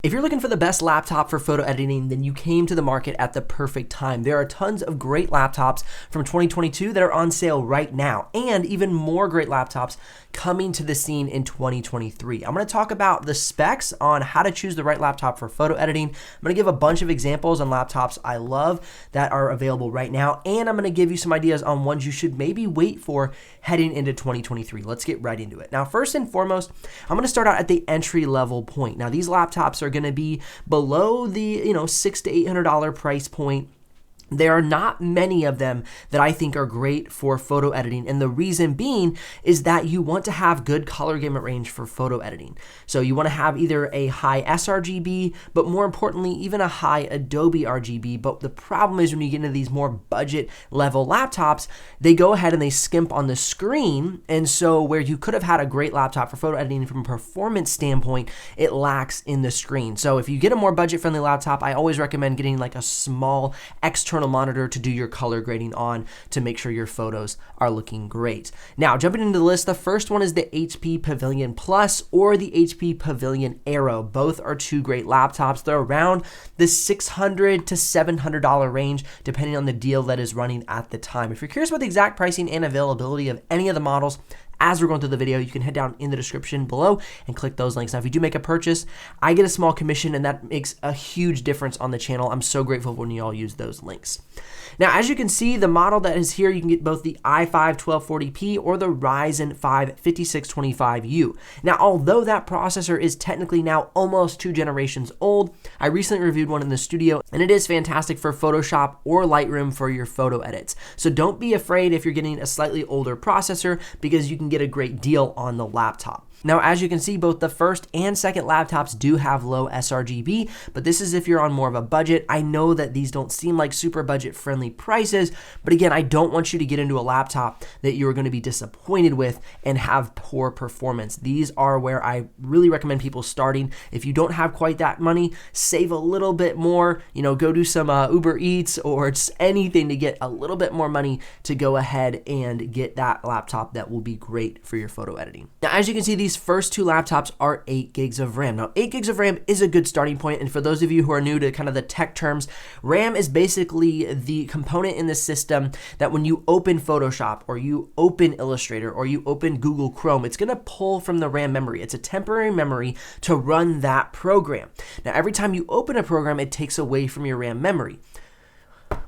If you're looking for the best laptop for photo editing, then you came to the market at the perfect time. There are tons of great laptops from 2022 that are on sale right now, and even more great laptops coming to the scene in 2023. I'm going to talk about the specs on how to choose the right laptop for photo editing. I'm going to give a bunch of examples on laptops I love that are available right now, and I'm going to give you some ideas on ones you should maybe wait for heading into 2023. Let's get right into it. Now, first and foremost, I'm going to start out at the entry level point. Now, these laptops are going to be below the $600 to $800 price point. There are not many of them that I think are great for photo editing, and the reason being is that you want to have good color gamut range for photo editing. So you want to have either a high sRGB, but more importantly, even a high Adobe RGB. But the problem is when you get into these more budget level laptops, they go ahead and they skimp on the screen, and so where you could have had a great laptop for photo editing from a performance standpoint, it lacks in the screen. So if you get a more budget-friendly laptop, I always recommend getting like a small external monitor to do your color grading on to make sure your photos are looking great. Now, jumping into the list, the first one is the HP Pavilion Plus or the HP Pavilion Aero. Both are two great laptops. They're around the $600 to $700 range, depending on the deal that is running at the time. If you're curious about the exact pricing and availability of any of the models, as we're going through the video, you can head down in the description below and click those links. Now, if you do make a purchase, I get a small commission, and that makes a huge difference on the channel. I'm so grateful when you all use those links. Now, as you can see, the model that is here, you can get both the i5 1240p or the Ryzen 5 5625U. Now, although that processor is technically now almost 2 generations old, I recently reviewed one in the studio, and it is fantastic for Photoshop or Lightroom for your photo edits. So don't be afraid if you're getting a slightly older processor, because you can get a great deal on the laptop. Now, as you can see, both the first and second laptops do have low sRGB, but this is if you're on more of a budget. I know that these don't seem like super budget-friendly prices, but again, I don't want you to get into a laptop that you're going to be disappointed with and have poor performance. These are where I really recommend people starting. If you don't have quite that money, save a little bit more, go do some Uber Eats or just anything to get a little bit more money to go ahead and get that laptop that will be great for your photo editing. Now, as you can see, these first two laptops are 8 gigs of RAM. Now, 8 gigs of RAM is a good starting point, and for those of you who are new to kind of the tech terms, RAM is basically the component in the system that when you open Photoshop or you open Illustrator or you open Google Chrome, it's going to pull from the RAM memory. It's a temporary memory to run that program. Now, every time you open a program, it takes away from your RAM memory.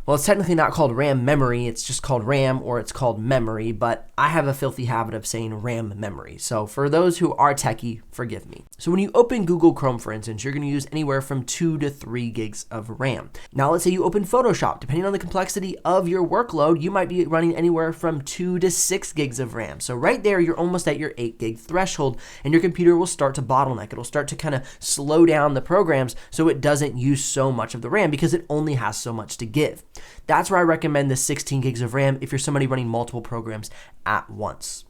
Well, it's technically not called RAM memory, it's just called RAM, or it's called memory, but I have a filthy habit of saying RAM memory. So for those who are techie, forgive me. So when you open Google Chrome, for instance, you're going to use anywhere from 2 to 3 gigs of RAM. Now, let's say you open Photoshop. Depending on the complexity of your workload, you might be running anywhere from 2 to 6 gigs of RAM. So right there, you're almost at your 8 gig threshold, and your computer will start to bottleneck. It'll start to kind of slow down the programs so it doesn't use so much of the RAM because it only has so much to give. That's where I recommend the 16 gigs of RAM if you're somebody running multiple programs at once.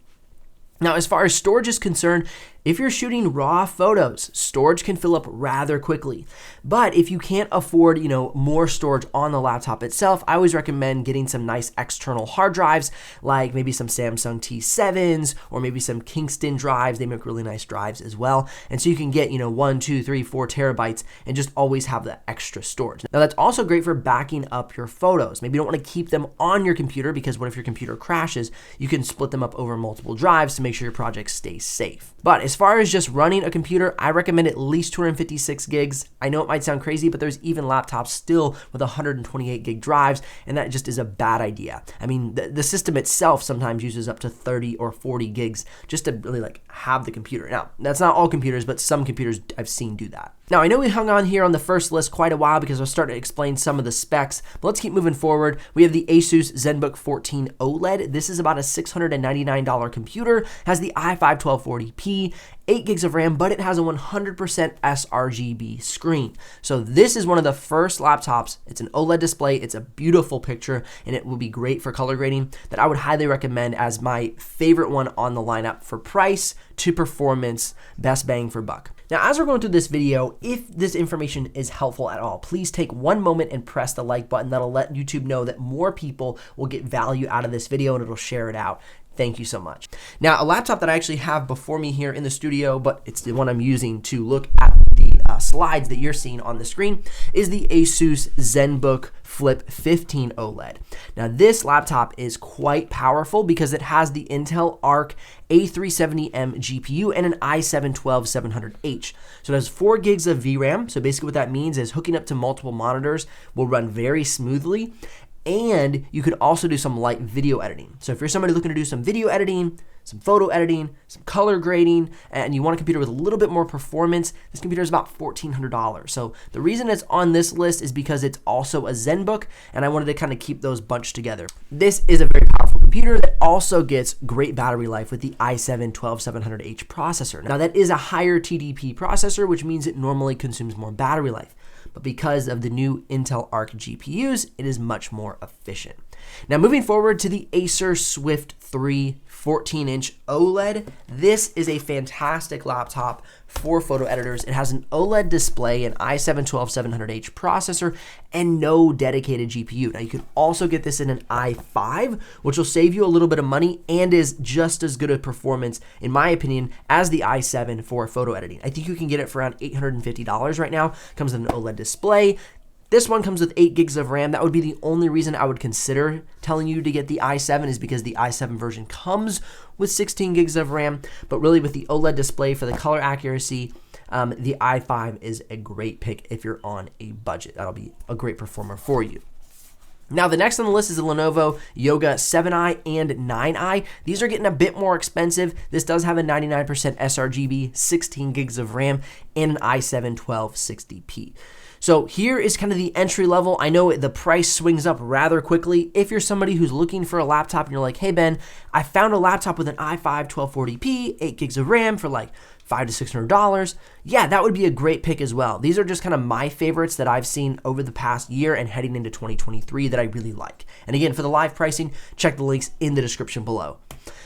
Now, as far as storage is concerned, if you're shooting raw photos, storage can fill up rather quickly. But if you can't afford, more storage on the laptop itself, I always recommend getting some nice external hard drives, like maybe some Samsung T7s or maybe some Kingston drives. They make really nice drives as well. And so you can get, 1, 2, 3, 4 terabytes and just always have that extra storage. Now, that's also great for backing up your photos. Maybe you don't want to keep them on your computer because what if your computer crashes? You can split them up over multiple drives to make sure your project stays safe. But as far as just running a computer, I recommend at least 256 gigs. I know it might sound crazy, but there's even laptops still with 128 gig drives, and that just is a bad idea. I mean, the system itself sometimes uses up to 30 or 40 gigs just to really have the computer. Now, that's not all computers, but some computers I've seen do that. Now, I know we hung on here on the first list quite a while because I was starting to explain some of the specs, but let's keep moving forward. We have the Asus ZenBook 14 OLED. This is about a $699 computer, has the i5 1240p, 8 gigs of RAM, but it has a 100% sRGB screen. So this is one of the first laptops. It's an OLED display. It's a beautiful picture, and it will be great for color grading that I would highly recommend as my favorite one on the lineup for price to performance, best bang for buck. Now, as we're going through this video, if this information is helpful at all, please take one moment and press the like button. That'll let YouTube know that more people will get value out of this video, and it'll share it out. Thank you so much. Now, a laptop that I actually have before me here in the studio, but it's the one I'm using to look at the slides that you're seeing on the screen is the Asus ZenBook Flip 15 OLED. Now this laptop is quite powerful because it has the Intel Arc A370M GPU and an i7-12700H. So it has 4 gigs of VRAM. So basically what that means is hooking up to multiple monitors will run very smoothly. And you could also do some light video editing. So if you're somebody looking to do some video editing, some photo editing, some color grading, and you want a computer with a little bit more performance, this computer is about $1,400. So the reason it's on this list is because it's also a ZenBook, and I wanted to kind of keep those bunched together. This is a very powerful computer that also gets great battery life with the i7-12700H processor. Now that is a higher TDP processor, which means it normally consumes more battery life. But because of the new Intel Arc GPUs, it is much more efficient. Now moving forward to the Acer Swift 3 14-inch OLED. This is a fantastic laptop for photo editors. It has an OLED display, an i7-12700H processor, and no dedicated GPU. Now you can also get this in an i5, which will save you a little bit of money and is just as good a performance, in my opinion, as the i7 for photo editing. I think you can get it for around $850 right now. Comes with an OLED display. This one comes with 8 gigs of RAM. That would be the only reason I would consider telling you to get the i7 is because the i7 version comes with 16 gigs of RAM. But really with the OLED display for the color accuracy, the i5 is a great pick if you're on a budget. That'll be a great performer for you. Now, the next on the list is the Lenovo Yoga 7i and 9i. These are getting a bit more expensive. This does have a 99% sRGB, 16 gigs of RAM, and an i7-1260p. So here is kind of the entry level. I know the price swings up rather quickly. If you're somebody who's looking for a laptop and you're like, hey Ben, I found a laptop with an i5-1240p, 8 gigs of RAM for like $500 to $600. Yeah, that would be a great pick as well. These are just kind of my favorites that I've seen over the past year and heading into 2023 that I really like. And again, for the live pricing, check the links in the description below.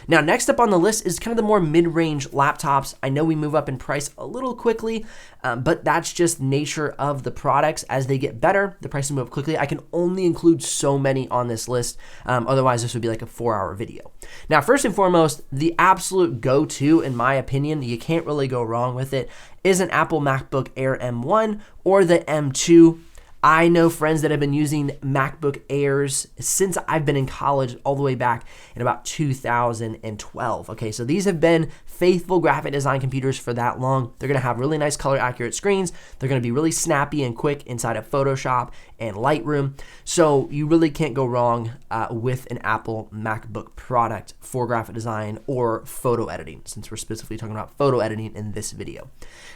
Now, next up on the list is kind of the more mid-range laptops. I know we move up in price a little quickly, but that's just nature of the products. As they get better, the prices move up quickly. I can only include so many on this list. Otherwise, this would be like a 4-hour video. Now, first and foremost, the absolute go-to, in my opinion, you can't really go wrong with it, is an Apple MacBook Air M1 or the M2. I know friends that have been using MacBook Airs since I've been in college all the way back in about 2012. Okay, so these have been faithful graphic design computers for that long. They're gonna have really nice color accurate screens. They're gonna be really snappy and quick inside of Photoshop and Lightroom. So you really can't go wrong with an Apple MacBook product for graphic design or photo editing, since we're specifically talking about photo editing in this video.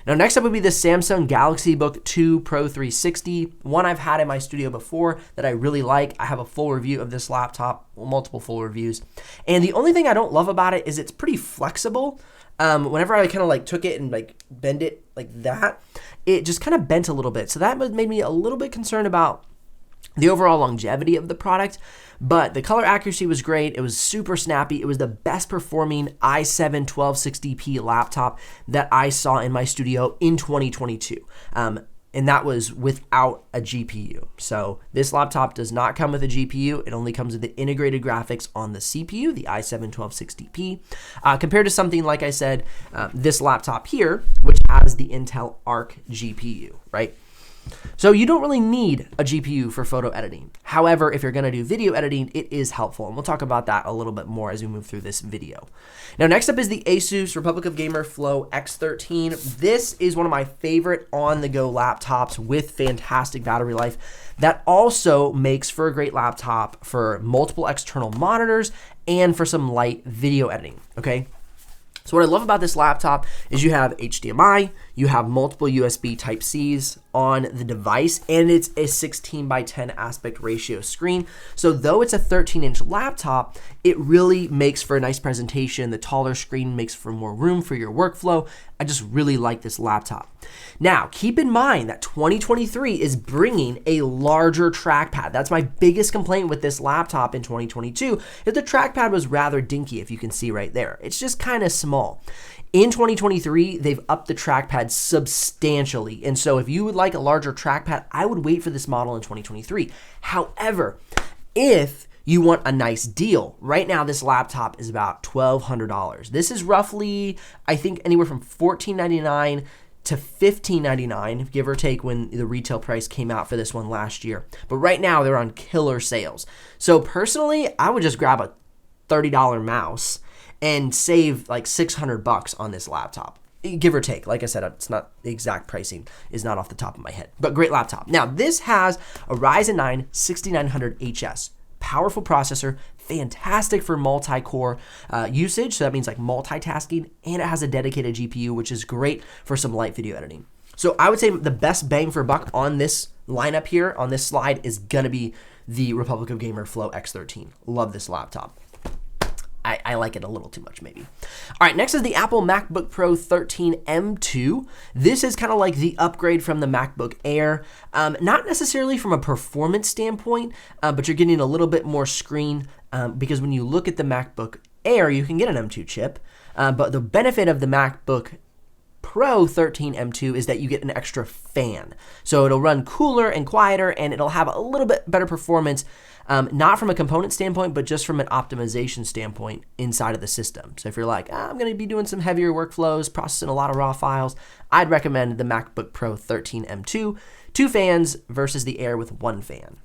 Now, next up would be the Samsung Galaxy Book 2 Pro 360, one I've had in my studio before that I really like. I have a full review of this laptop, well, multiple full reviews. And the only thing I don't love about it is it's pretty flexible. Whenever I kind of like took it and like bend it like that, it just kind of bent a little bit. So that made me a little bit concerned about the overall longevity of the product, but the color accuracy was great. It was super snappy. It was the best performing i7-1260p laptop that I saw in my studio in 2022. And that was without a GPU. So this laptop does not come with a GPU. It only comes with the integrated graphics on the CPU, the i7-1260p, compared to something like I said, this laptop here, which has the Intel Arc GPU, right? So you don't really need a GPU for photo editing. However, if you're gonna do video editing, it is helpful. And we'll talk about that a little bit more as we move through this video. Now, next up is the Asus Republic of Gamer Flow X13. This is one of my favorite on-the-go laptops with fantastic battery life that also makes for a great laptop for multiple external monitors and for some light video editing, okay? So what I love about this laptop is you have HDMI, you have multiple USB Type-Cs on the device, and it's a 16:10 aspect ratio screen. So though it's a 13-inch laptop, it really makes for a nice presentation. The taller screen makes for more room for your workflow. I just really like this laptop. Now, keep in mind that 2023 is bringing a larger trackpad. That's my biggest complaint with this laptop in 2022, is the trackpad was rather dinky, if you can see right there. It's just kind of small. In 2023, they've upped the trackpad substantially. And so if you would like a larger trackpad, I would wait for this model in 2023. However, if you want a nice deal, right now this laptop is about $1,200. This is roughly, I think, anywhere from $14.99 to $15.99, give or take, when the retail price came out for this one last year. But right now they're on killer sales. So personally, I would just grab a $30 mouse and save like $600 on this laptop, give or take. Like I said, it's not the exact pricing is not off the top of my head, but great laptop. Now this has a Ryzen 9 6900HS, powerful processor, fantastic for multi-core usage. So that means like multitasking, and it has a dedicated GPU, which is great for some light video editing. So I would say the best bang for buck on this lineup here, on this slide, is gonna be the Republic of Gamer Flow X13. Love this laptop. I like it a little too much, maybe. All right, next is the Apple MacBook Pro 13 M2. This is kind of like the upgrade from the MacBook Air. Not necessarily from a performance standpoint, but you're getting a little bit more screen because when you look at the MacBook Air, you can get an M2 chip. But the benefit of the MacBook Pro 13 M2 is that you get an extra fan. So it'll run cooler and quieter, and it'll have a little bit better performance, not from a component standpoint, but just from an optimization standpoint inside of the system. So if you're like, I'm going to be doing some heavier workflows, processing a lot of raw files, I'd recommend the MacBook Pro 13 M2, 2 fans versus the Air with 1 fan.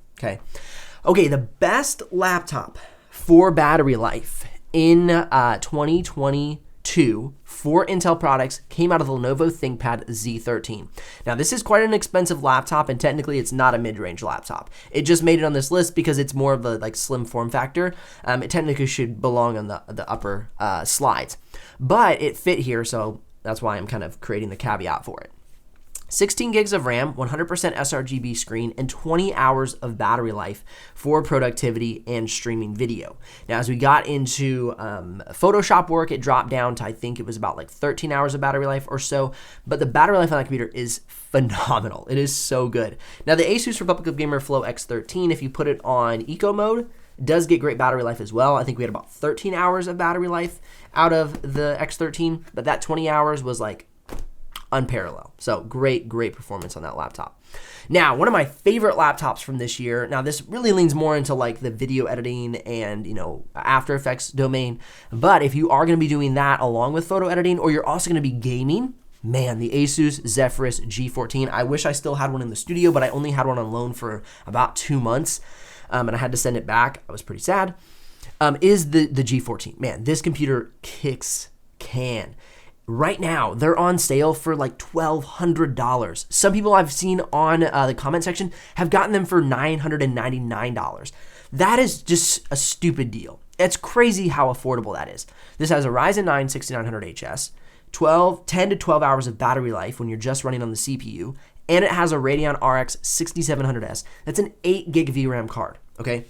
Okay, the best laptop for battery life in 2022 for Intel products came out of the Lenovo ThinkPad Z13. Now this is quite an expensive laptop, and technically it's not a mid-range laptop. It just made it on this list because it's more of a like slim form factor. It technically should belong on the upper slides, but it fit here, so that's why I'm kind of creating the caveat for it. 16 gigs of RAM, 100% sRGB screen, and 20 hours of battery life for productivity and streaming video. Now, as we got into Photoshop work, it dropped down to, I think it was about like 13 hours of battery life or so, but the battery life on that computer is phenomenal. It is so good. Now, the Asus Republic of Gamer Flow X13, if you put it on eco mode, does get great battery life as well. I think we had about 13 hours of battery life out of the X13, but that 20 hours was like unparalleled. So great performance on that laptop. Now, one of my favorite laptops from this year, now this really leans more into like the video editing and, After Effects domain, but if you are going to be doing that along with photo editing, or you're also going to be gaming, man, the Asus Zephyrus G14. I wish I still had one in the studio, but I only had one on loan for about 2 months, and I had to send it back. I was pretty sad. Is the G14. Man, this computer kicks can. Right now, they're on sale for like $1,200. Some people I've seen on the comment section have gotten them for $999. That is just a stupid deal. It's crazy how affordable that is. This has a Ryzen 9 6900HS, 10 to 12 hours of battery life when you're just running on the CPU, and it has a Radeon RX 6700S. That's an 8 gig VRAM card, okay?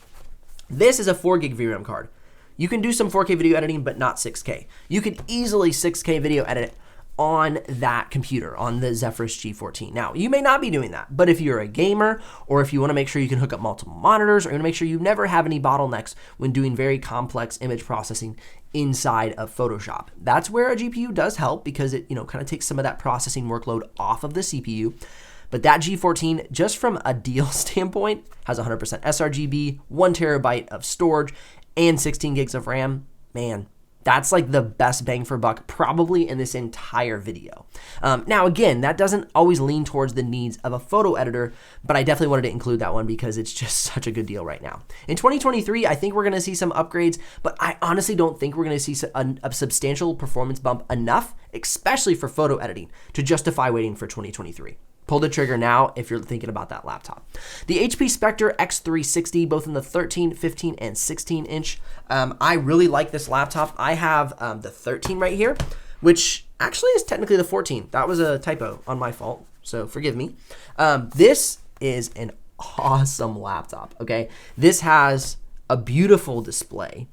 This is a 4 gig VRAM card. You can do some 4K video editing, but not 6K. You could easily 6K video edit on that computer, on the Zephyrus G14. Now, you may not be doing that, but if you're a gamer, or if you want to make sure you can hook up multiple monitors, or you want to make sure you never have any bottlenecks when doing very complex image processing inside of Photoshop, that's where a GPU does help, because it kind of takes some of that processing workload off of the CPU. But that G14, just from a deal standpoint, has 100% sRGB, 1 terabyte of storage, and 16 gigs of RAM. Man, that's like the best bang for buck probably in this entire video. Now again, that doesn't always lean towards the needs of a photo editor, but I definitely wanted to include that one because it's just such a good deal right now. In 2023, I think we're gonna see some upgrades, but I honestly don't think we're gonna see a substantial performance bump enough, especially for photo editing, to justify waiting for 2023. Pull the trigger now if you're thinking about that laptop. The HP Spectre X360, both in the 13, 15, and 16 inch. I really like this laptop. I have the 13 right here, which actually is technically the 14. That was a typo on my fault, so forgive me. This is an awesome laptop, okay? This has a beautiful display.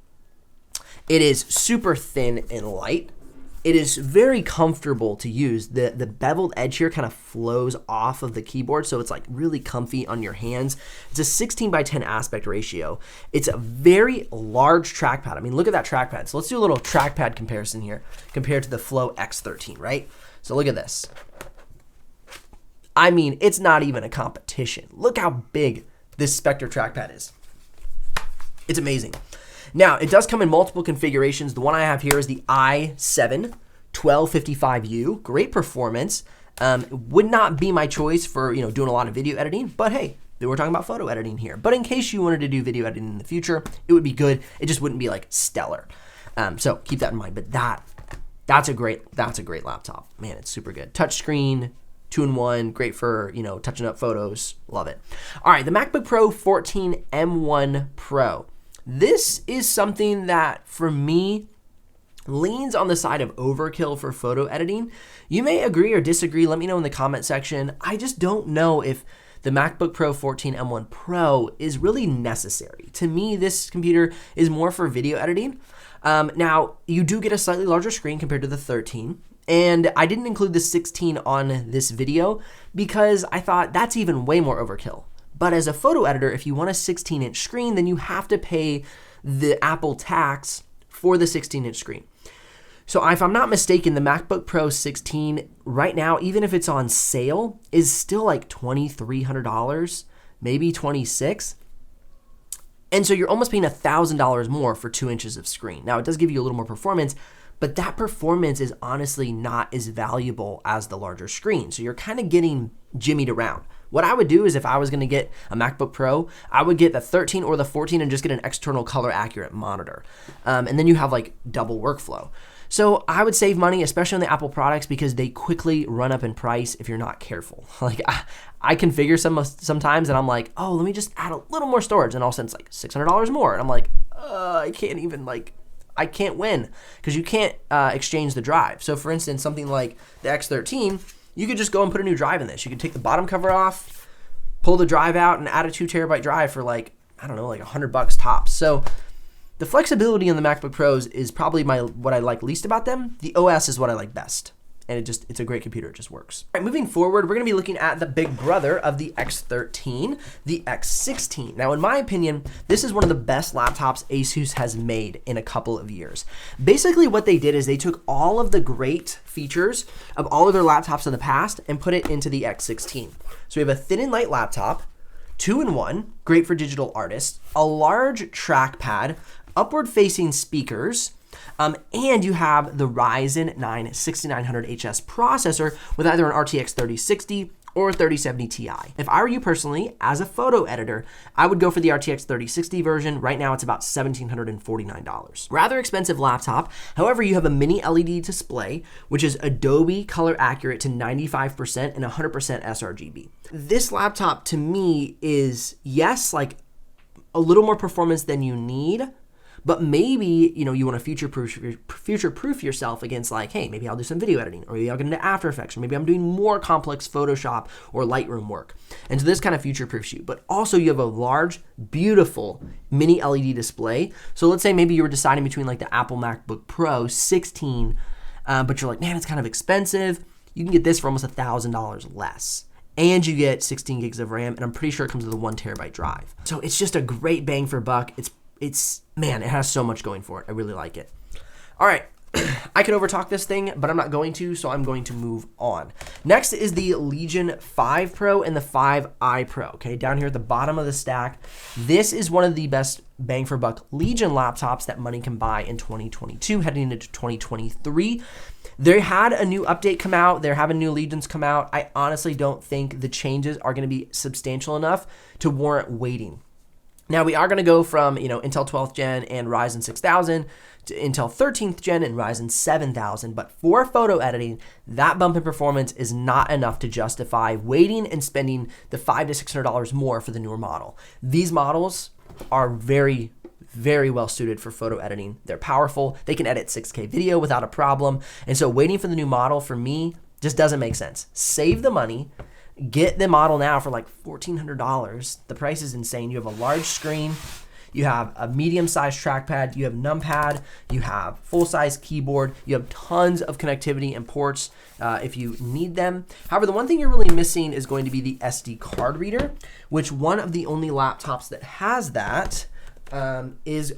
It is super thin and light. It is very comfortable to use. The beveled edge here kind of flows off of the keyboard, so it's like really comfy on your hands. It's a 16:10 aspect ratio. It's a very large trackpad. I mean, look at that trackpad. So let's do a little trackpad comparison here compared to the Flow X13, right? So look at this. I mean, it's not even a competition. Look how big this Spectre trackpad is. It's amazing. Now, it does come in multiple configurations. The one I have here is the i7 1255U. Great performance. Would not be my choice for, doing a lot of video editing, but hey, we're talking about photo editing here. But in case you wanted to do video editing in the future, it would be good. It just wouldn't be like stellar. So keep that in mind. But that's a great laptop. Man, it's super good. Touchscreen, 2-in-1, great for, touching up photos. Love it. All right, the MacBook Pro 14 M1 Pro. This is something that, for me, leans on the side of overkill for photo editing. You may agree or disagree. Let me know in the comment section. I just don't know if the MacBook Pro 14 M1 Pro is really necessary. To me, this computer is more for video editing. Now, you do get a slightly larger screen compared to the 13. And I didn't include the 16 on this video because I thought that's even way more overkill. But as a photo editor, if you want a 16-inch screen, then you have to pay the Apple tax for the 16-inch screen. So if I'm not mistaken, the MacBook Pro 16 right now, even if it's on sale, is still like $2,300, maybe $2,600. And so you're almost paying $1,000 more for 2 inches of screen. Now, it does give you a little more performance, but that performance is honestly not as valuable as the larger screen. So you're kind of getting jimmied around. What I would do is if I was going to get a MacBook Pro, I would get the 13 or the 14 and just get an external color accurate monitor. And then you have like double workflow. So I would save money, especially on the Apple products, because they quickly run up in price if you're not careful. Like I configure sometimes and I'm like, oh, let me just add a little more storage. And all of a sudden it's like $600 more. And I'm like, I can't win because you can't exchange the drive. So for instance, something like the X13, you could just go and put a new drive in this. You could take the bottom cover off, pull the drive out, and add a 2 terabyte drive for like, I don't know, like $100 tops. So the flexibility in the MacBook Pros is probably what I like least about them. The OS is what I like best. And it's a great computer, it just works. All right, moving forward, we're gonna be looking at the big brother of the X13, the X16. Now, in my opinion, this is one of the best laptops Asus has made in a couple of years. Basically, what they did is they took all of the great features of all of their laptops in the past and put it into the X16. So we have a thin and light laptop, 2-in-1, great for digital artists, a large trackpad, upward-facing speakers, and you have the Ryzen 9 6900HS processor with either an RTX 3060 or 3070 Ti. If I were you personally, as a photo editor, I would go for the RTX 3060 version. Right now, it's about $1,749. Rather expensive laptop. However, you have a mini LED display, which is Adobe color accurate to 95% and 100% sRGB. This laptop, to me, is, yes, like a little more performance than you need, but maybe, you want to future-proof yourself against like, hey, maybe I'll do some video editing, or maybe I'll get into After Effects, or maybe I'm doing more complex Photoshop or Lightroom work. And so this kind of future-proofs you. But also you have a large, beautiful mini LED display. So let's say maybe you were deciding between like the Apple MacBook Pro 16, but you're like, man, it's kind of expensive. You can get this for almost $1,000 less. And you get 16 gigs of RAM, and I'm pretty sure it comes with a 1 terabyte drive. So it's just a great bang for buck. Man, it has so much going for it. I really like it. All right, I could overtalk this thing, but I'm not going to, so I'm going to move on. Next is the Legion 5 Pro and the 5i Pro, okay? Down here at the bottom of the stack, this is one of the best bang for buck Legion laptops that money can buy in 2022, heading into 2023. They had a new update come out. They're having new Legions come out. I honestly don't think the changes are going to be substantial enough to warrant waiting. Now, we are going to go from, Intel 12th gen and Ryzen 6000 to Intel 13th gen and Ryzen 7000. But for photo editing, that bump in performance is not enough to justify waiting and spending the $500 to $600 more for the newer model. These models are very, very well suited for photo editing. They're powerful. They can edit 6K video without a problem. And so waiting for the new model, for me, just doesn't make sense. Save the money. Get the model now for like $1,400. The price is insane. You have a large screen, you have a medium-sized trackpad, you have numpad, you have full-size keyboard, you have tons of connectivity and ports if you need them. However, the one thing you're really missing is going to be the SD card reader, which one of the only laptops that has that is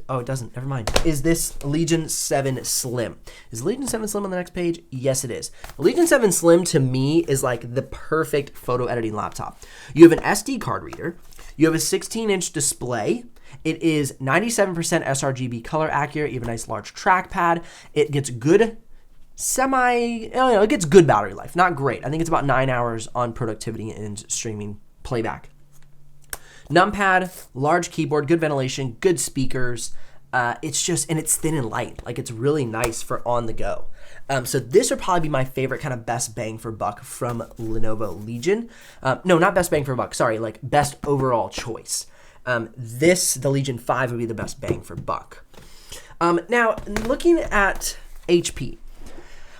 this Legion 7 Slim. Is Legion 7 Slim on the next page? Yes, it is. The Legion 7 Slim, to me, is like the perfect photo editing laptop. You have an SD card reader. You have a 16-inch display. It is 97% sRGB color accurate. You have a nice large trackpad. It gets good it gets good battery life, not great. I think it's about 9 hours on productivity and streaming playback. Numpad, large keyboard, good ventilation, good speakers. It's thin and light. Like, it's really nice for on the go. So this would probably be my favorite kind of best bang for buck from Lenovo Legion. No, not best bang for buck. Sorry, like best overall choice. The Legion 5 would be the best bang for buck. Now, looking at HP,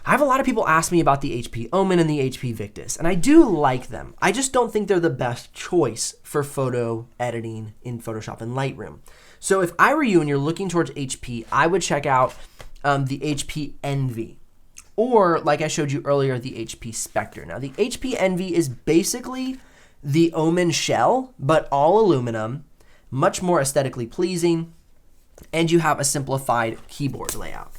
I have a lot of people ask me about the HP Omen and the HP Victus, and I do like them. I just don't think they're the best choice for photo editing in Photoshop and Lightroom. So if I were you and you're looking towards HP, I would check out the HP Envy, or like I showed you earlier, the HP Spectre. Now, the HP Envy is basically the Omen shell, but all aluminum, much more aesthetically pleasing, and you have a simplified keyboard layout.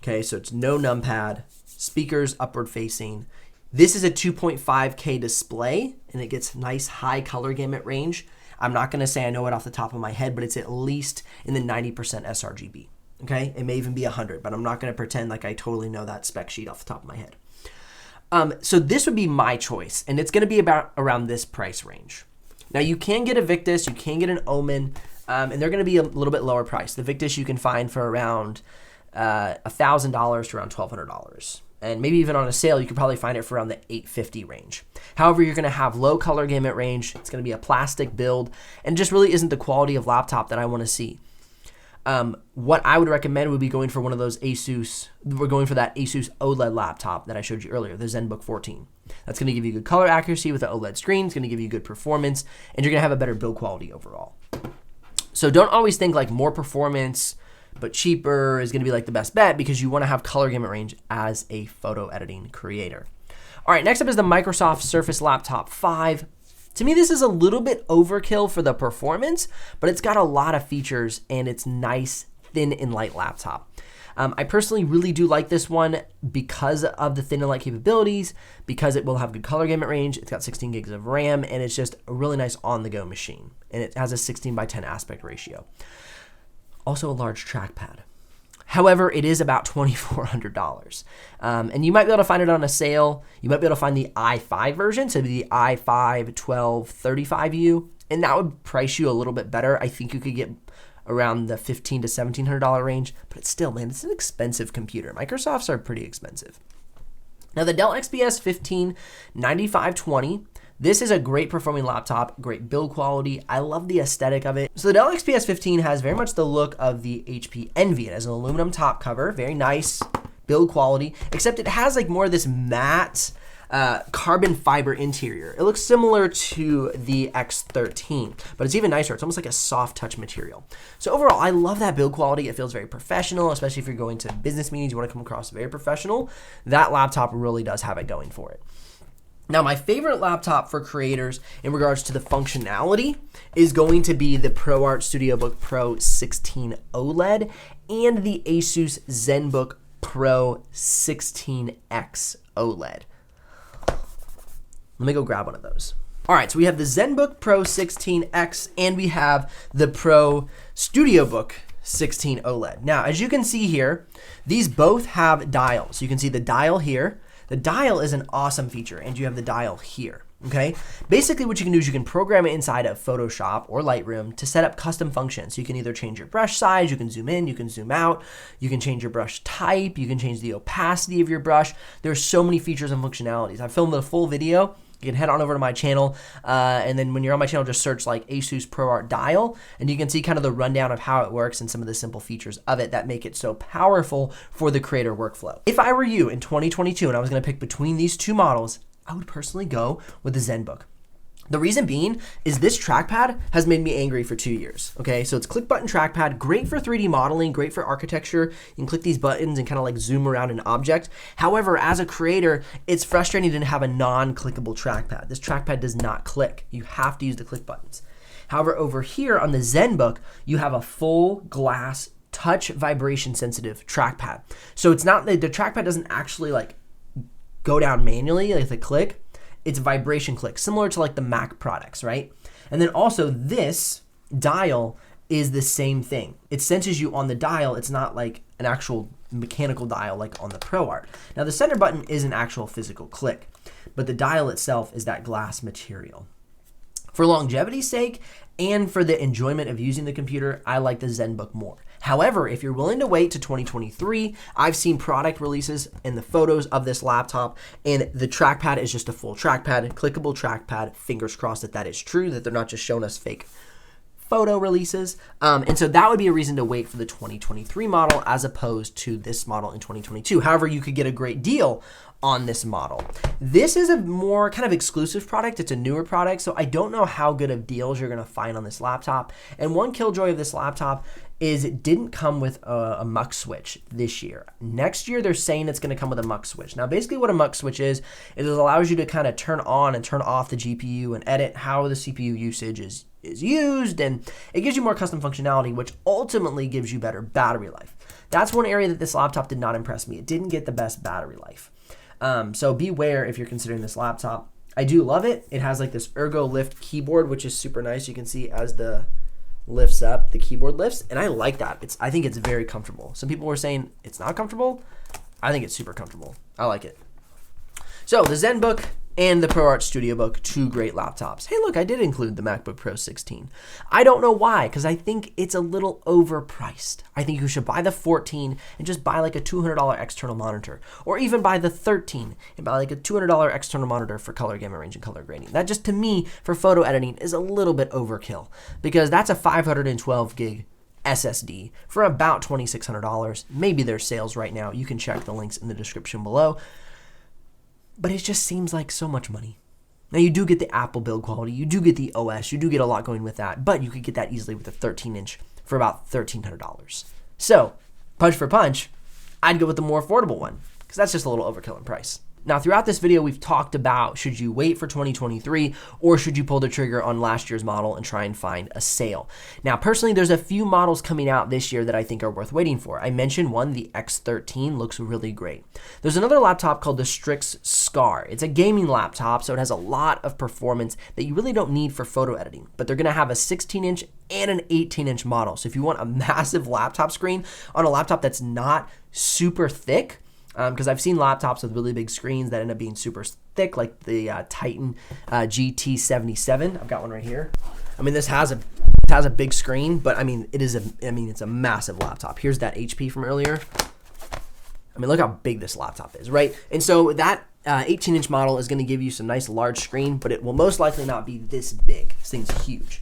Okay, so it's no numpad, speakers upward facing. This is a 2.5K display, and it gets nice high color gamut range. I'm not gonna say I know it off the top of my head, but it's at least in the 90% sRGB. Okay, it may even be 100, but I'm not gonna pretend like I totally know that spec sheet off the top of my head. So this would be my choice, and it's gonna be about around this price range. Now, you can get a Victus, you can get an Omen, and they're gonna be a little bit lower price. The Victus you can find for around $1,000 to around $1,200. And maybe even on a sale, you could probably find it for around the $850 range. However, you're gonna have low color gamut range, it's gonna be a plastic build, and just really isn't the quality of laptop that I wanna see. What I would recommend would be going for one of those we're going for that Asus OLED laptop that I showed you earlier, the ZenBook 14. That's gonna give you good color accuracy with the OLED screen, it's gonna give you good performance, and you're gonna have a better build quality overall. So don't always think like more performance, but cheaper is gonna be like the best bet, because you wanna have color gamut range as a photo editing creator. All right, next up is the Microsoft Surface Laptop 5. To me, this is a little bit overkill for the performance, but it's got a lot of features and it's nice, thin and light laptop. I personally really do like this one because of the thin and light capabilities, because it will have good color gamut range, it's got 16 gigs of RAM, and it's just a really nice on-the-go machine. And it has a 16:10 aspect ratio. Also a large trackpad. However, it is about $2,400. And you might be able to find it on a sale. You might be able to find the i5 version, so the i5 1235U, and that would price you a little bit better. I think you could get around the $1,500 to $1,700 range, but it's still, man, it's an expensive computer. Microsoft's are pretty expensive. Now, the Dell XPS 15 9520, this is a great performing laptop, great build quality. I love the aesthetic of it. So the Dell XPS 15 has very much the look of the HP Envy. It has an aluminum top cover, very nice build quality, except it has like more of this matte carbon fiber interior. It looks similar to the X13, but it's even nicer. It's almost like a soft touch material. So overall, I love that build quality. It feels very professional, especially if you're going to business meetings, you want to come across very professional. That laptop really does have it going for it. Now, my favorite laptop for creators in regards to the functionality is going to be the ProArt StudioBook Pro 16 OLED and the Asus ZenBook Pro 16X OLED. Let me go grab one of those. All right, so we have the ZenBook Pro 16X and we have the Pro StudioBook 16 OLED. Now, as you can see here, these both have dials. You can see the dial here. The dial is an awesome feature, and you have the dial here, okay? Basically, what you can do is you can program it inside of Photoshop or Lightroom to set up custom functions. So you can either change your brush size, you can zoom in, you can zoom out, you can change your brush type, you can change the opacity of your brush. There's so many features and functionalities. I filmed a full video. You can head on over to my channel, and then when you're on my channel, just search like Asus ProArt Dial, and you can see kind of the rundown of how it works and some of the simple features of it that make it so powerful for the creator workflow. If I were you in 2022 and I was gonna pick between these two models, I would personally go with the ZenBook. The reason being is this trackpad has made me angry for 2 years, okay? So it's click button trackpad, great for 3D modeling, great for architecture. You can click these buttons and kind of like zoom around an object. However, as a creator, it's frustrating to have a non-clickable trackpad. This trackpad does not click. You have to use the click buttons. However, over here on the ZenBook, you have a full glass touch vibration sensitive trackpad. So it's not, the trackpad doesn't actually like go down manually like the click. It's vibration click, similar to like the Mac products, right? And then also this dial is the same thing. It senses you on the dial. It's not like an actual mechanical dial like on the Pro Art. Now the center button is an actual physical click, but the dial itself is that glass material. For longevity's sake and for the enjoyment of using the computer, I like the ZenBook more. However, if you're willing to wait to 2023, I've seen product releases and the photos of this laptop, and the trackpad is just a full trackpad, clickable trackpad. Fingers crossed that that is true, that they're not just showing us fake photo releases. And so that would be a reason to wait for the 2023 model as opposed to this model in 2022. However, you could get a great deal on this model. This is a more kind of exclusive product. It's a newer product, so I don't know how good of deals you're going to find on this laptop. And one killjoy of this laptop is it didn't come with a mux switch this year. Next year, they're saying it's going to come with a mux switch. Now, basically what a mux switch is it allows you to kind of turn on and turn off the GPU and edit how the CPU usage is used, and it gives you more custom functionality, which ultimately gives you better battery life. That's one area that this laptop did not impress me. It didn't get the best battery life. So beware if you're considering this laptop. I do love it. It has like this ergo lift keyboard, which is super nice. You can see as the lifts up, the keyboard lifts, and I like that. I think it's very comfortable. Some people were saying it's not comfortable. I think it's super comfortable. I like it. So the ZenBook and the ProArt StudioBook, two great laptops. Hey, look, I did include the MacBook Pro 16. I don't know why, because I think it's a little overpriced. I think you should buy the 14 and just buy like a $200 external monitor, or even buy the 13 and buy like a $200 external monitor for color gamut range and color grading. That just, to me, for photo editing is a little bit overkill, because that's a 512 gig SSD for about $2,600. Maybe there's sales right now. You can check the links in the description below. But it just seems like so much money. Now, you do get the Apple build quality, you do get the OS, you do get a lot going with that, but you could get that easily with a 13-inch for about $1,300. So, punch for punch, I'd go with the more affordable one, because that's just a little overkill in price. Now, throughout this video, we've talked about should you wait for 2023 or should you pull the trigger on last year's model and try and find a sale. Now, personally, there's a few models coming out this year that I think are worth waiting for. I mentioned one, the X13, looks really great. There's another laptop called the Strix Scar. It's a gaming laptop, so it has a lot of performance that you really don't need for photo editing, but they're gonna have a 16-inch and an 18-inch model. So if you want a massive laptop screen on a laptop that's not super thick, because I've seen laptops with really big screens that end up being super thick, like the Titan GT77. I've got one right here. I mean, this has a big screen, but I mean, it's a massive laptop. Here's that HP from earlier. I mean, look how big this laptop is, right? And so that 18-inch model is going to give you some nice large screen, but it will most likely not be this big. This thing's huge.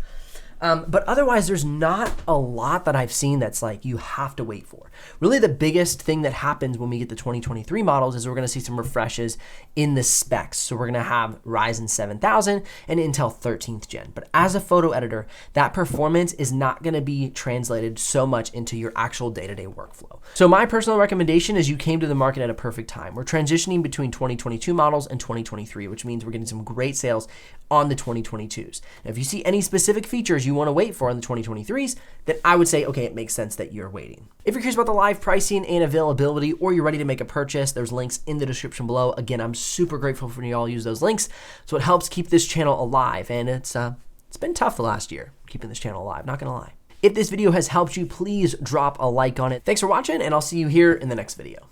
But otherwise, there's not a lot that I've seen that's like you have to wait for. Really, the biggest thing that happens when we get the 2023 models is we're going to see some refreshes in the specs. So we're going to have Ryzen 7000 and Intel 13th gen. But as a photo editor, that performance is not going to be translated so much into your actual day-to-day workflow. So my personal recommendation is you came to the market at a perfect time. We're transitioning between 2022 models and 2023, which means we're getting some great sales on the 2022s. Now, if you see any specific features you want to wait for in the 2023s, then I would say, okay, it makes sense that you're waiting. If you're curious about the live pricing and availability, or you're ready to make a purchase, there's links in the description below. Again, I'm super grateful for you all use those links. So it helps keep this channel alive. And it's been tough the last year, keeping this channel alive, not gonna lie. If this video has helped you, please drop a like on it. Thanks for watching, and I'll see you here in the next video.